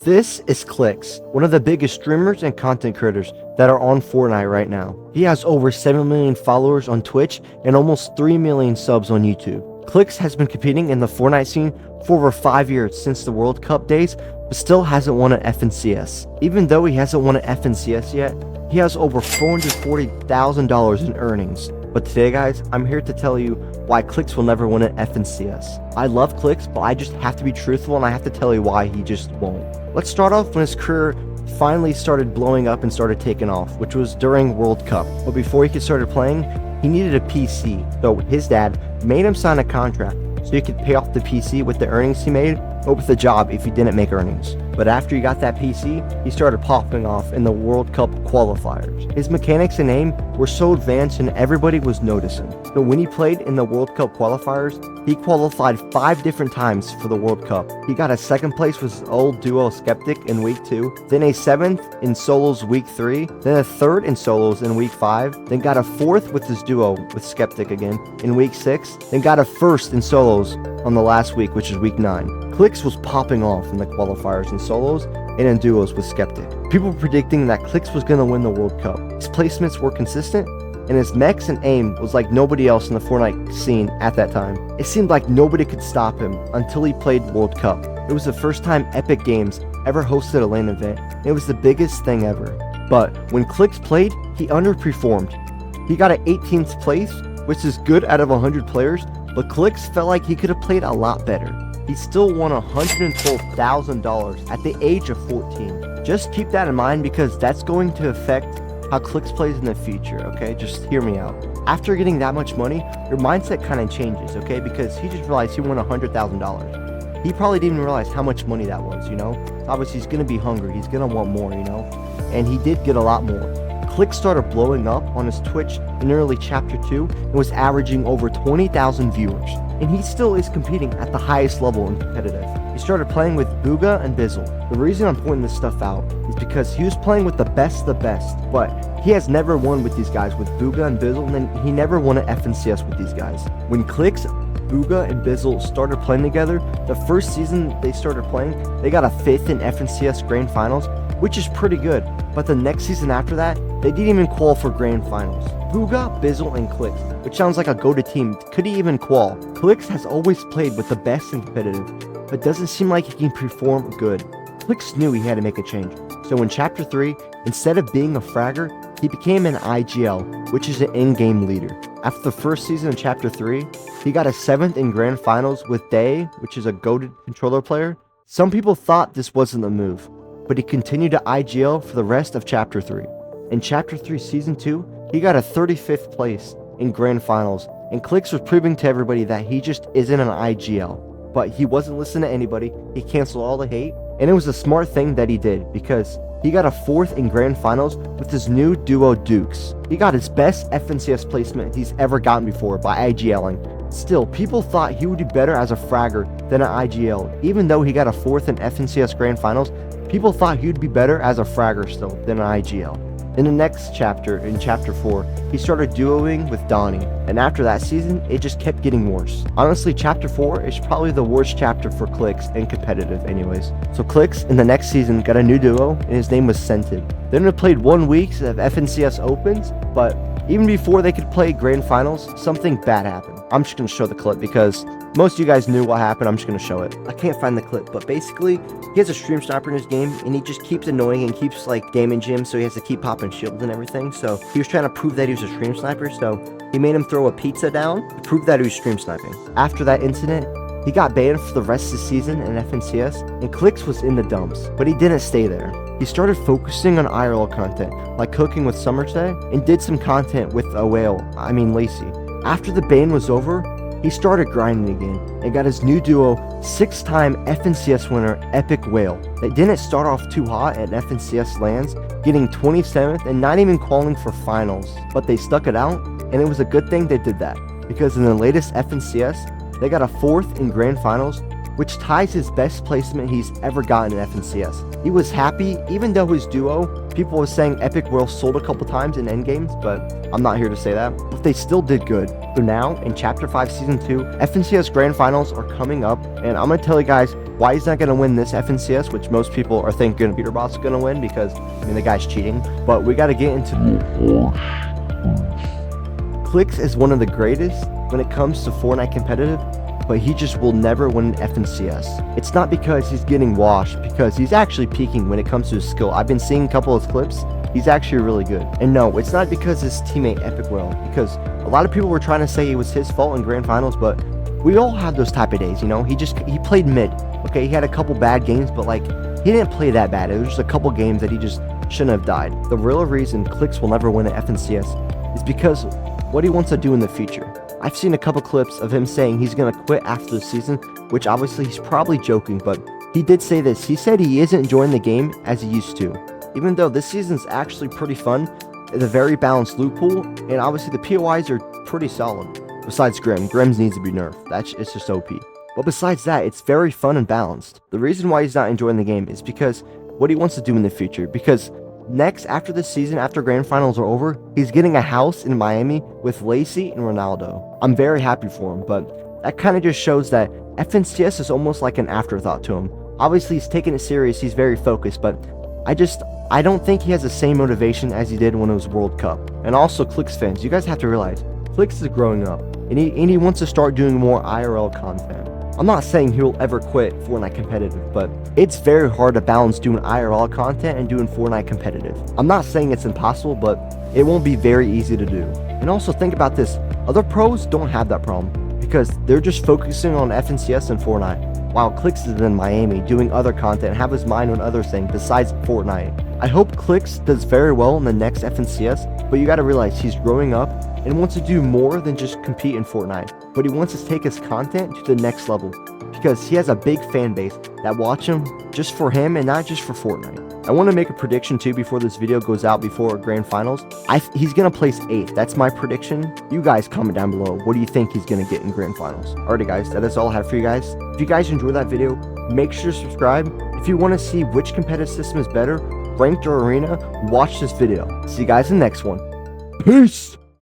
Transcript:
This is Clix, one of the biggest streamers and content creators that are on Fortnite right now. He has over 7 million followers on Twitch and almost 3 million subs on YouTube. Clix has been competing in the Fortnite scene for over 5 years since the World Cup days, but still hasn't won an FNCS. Even though he hasn't won an FNCS yet, he has over $440,000 in earnings. But today, guys, I'm here to tell you why Clix will never win an FNCS. I love Clix, but I just have to be truthful and I have to tell you why he just won't. Let's start off when his career finally started blowing up and started taking off, which was during World Cup. But before he could start playing, he needed a PC. So his dad made him sign a contract so he could pay off the PC with the earnings he made, or with a job if he didn't make earnings. But after he got that PC, he started popping off in the World Cup qualifiers. His mechanics and aim were so advanced and everybody was noticing. So when he played in the World Cup qualifiers, he qualified 5 different times for the World Cup. He got a 2nd place with his old duo Skeptic in week 2, then a 7th in solos week 3, then a 3rd in solos in week 5, then got a 4th with his duo with Skeptic again in week 6, then got a 1st in solos on the last week, which is week 9. Clix was popping off in the qualifiers in solos and in duos with Skeptic. People were predicting that Clix was going to win the World Cup. His placements were consistent, and his mechs and aim was like nobody else in the Fortnite scene at that time. It seemed like nobody could stop him until he played World Cup. It was the first time Epic Games ever hosted a LAN event, and it was the biggest thing ever. But when Clix played, he underperformed. He got an 18th place, which is good out of 100 players, but Clix felt like he could have played a lot better. He still won $112,000 at the age of 14. Just keep that in mind because that's going to affect how Clix plays in the future, okay? Just hear me out. After getting that much money, your mindset kind of changes, okay? Because he just realized he won $100,000. He probably didn't realize how much money that was, you know? Obviously, he's going to be hungry. He's going to want more, you know? And he did get a lot more. Clix started blowing up on his Twitch in early Chapter 2 and was averaging over 20,000 viewers. And he still is competing at the highest level in competitive. He started playing with Booga and Bizzle. The reason I'm pointing this stuff out is because he was playing with the best of the best, but he has never won with these guys, with Booga and Bizzle, and then he never won an FNCS with these guys. When Clix, Booga, and Bizzle started playing together, the first season they started playing, they got a 5th in FNCS Grand Finals, which is pretty good. But the next season after that, they didn't even qual for Grand Finals. Booga, Bizzle, and Clix, which sounds like a go-to team, could he even qual? Clix has always played with the best in competitive, but doesn't seem like he can perform good. Clix knew he had to make a change, so in Chapter 3, instead of being a fragger, he became an IGL, which is an in-game leader. After the first season of Chapter 3, he got a 7th in Grand Finals with Day, which is a goated controller player. Some people thought this wasn't the move, but he continued to IGL for the rest of Chapter 3. In Chapter 3 Season 2, he got a 35th place in Grand Finals, and Clix was proving to everybody that he just isn't an IGL. But he wasn't listening to anybody, he canceled all the hate, and it was a smart thing that he did, because he got a 4th in Grand Finals with his new duo Dukes. He got his best FNCS placement he's ever gotten before by IGLing. Still, people thought he would be better as a fragger than an IGL. Even though he got a 4th in FNCS Grand Finals, people thought he would be better as a fragger still than an IGL. In the next chapter, in Chapter 4, he started duoing with Donnie, and after that season, it just kept getting worse. Honestly, Chapter 4 is probably the worst chapter for Clix and competitive anyways. So Clix, in the next season, got a new duo, and his name was Scented. They only played 1 week of FNCS Opens, but even before they could play Grand Finals, something bad happened. I'm just going to show the clip because most of you guys knew what happened. I'm just going to show it. I can't find the clip, but basically, he has a stream sniper in his game, and he just keeps annoying and keeps, like, damaging him, so he has to keep popping shields and everything. So he was trying to prove that he was a stream sniper, so he made him throw a pizza down to prove that he was stream sniping. After that incident, he got banned for the rest of the season in FNCS, and Clix was in the dumps, but he didn't stay there. He started focusing on IRL content, like cooking with Somerset, and did some content with Lacey. After the ban was over, he started grinding again, and got his new duo, 6-time FNCS winner Epic Whale. They didn't start off too hot at FNCS lands, getting 27th and not even calling for finals, but they stuck it out, and it was a good thing they did that, because in the latest FNCS, they got a 4th in Grand Finals which ties his best placement he's ever gotten in FNCS. He was happy, even though his duo, people were saying Epic World sold a couple times in endgames, but I'm not here to say that. But they still did good. So now, in Chapter 5 Season 2, FNCS Grand Finals are coming up, and I'm going to tell you guys why he's not going to win this FNCS, which most people are thinking Peterbot's going to win because, I mean, the guy's cheating. But we got to get into... Clix is one of the greatest when it comes to Fortnite competitive, but he just will never win an FNCS. It's not because he's getting washed, because he's actually peaking when it comes to his skill. I've been seeing a couple of clips. He's actually really good. And no, it's not because his teammate Epic World, because a lot of people were trying to say it was his fault in Grand Finals, but we all have those type of days, you know? He played mid. Okay, he had a couple bad games, but like, he didn't play that bad. It was just a couple games that he just shouldn't have died. The real reason Clix will never win an FNCS is because what he wants to do in the future. I've seen a couple clips of him saying he's going to quit after the season, which obviously he's probably joking, but he did say this. He said he isn't enjoying the game as he used to. Even though this season's actually pretty fun, it's a very balanced loot pool, and obviously the POIs are pretty solid. Besides Grimm's needs to be nerfed. It's just OP. But besides that, it's very fun and balanced. The reason why he's not enjoying the game is because what he wants to do in the future. Because next, after this season, after Grand Finals are over, he's getting a house in Miami with Lacey and Ronaldo. I'm very happy for him, but that kind of just shows that FNCS is almost like an afterthought to him. Obviously, he's taking it serious, he's very focused, but I don't think he has the same motivation as he did when it was World Cup. And also, Clix fans, you guys have to realize, Clix is growing up, and he wants to start doing more IRL content. I'm not saying he'll ever quit Fortnite competitive, but it's very hard to balance doing IRL content and doing Fortnite competitive. I'm not saying it's impossible, but it won't be very easy to do. And also think about this, other pros don't have that problem because they're just focusing on FNCS and Fortnite, while Clix is in Miami doing other content and have his mind on other things besides Fortnite. I hope Clix does very well in the next FNCS, but you gotta realize he's growing up and wants to do more than just compete in Fortnite, but he wants to take his content to the next level because he has a big fan base that watch him just for him and not just for Fortnite. I want to make a prediction too before this video goes out before Grand Finals. He's going to place 8th. That's my prediction. You guys comment down below. What do you think he's going to get in Grand Finals? Alrighty guys, that is all I have for you guys. If you guys enjoyed that video, make sure to subscribe. If you want to see which competitive system is better, ranked or arena, watch this video. See you guys in the next one. Peace!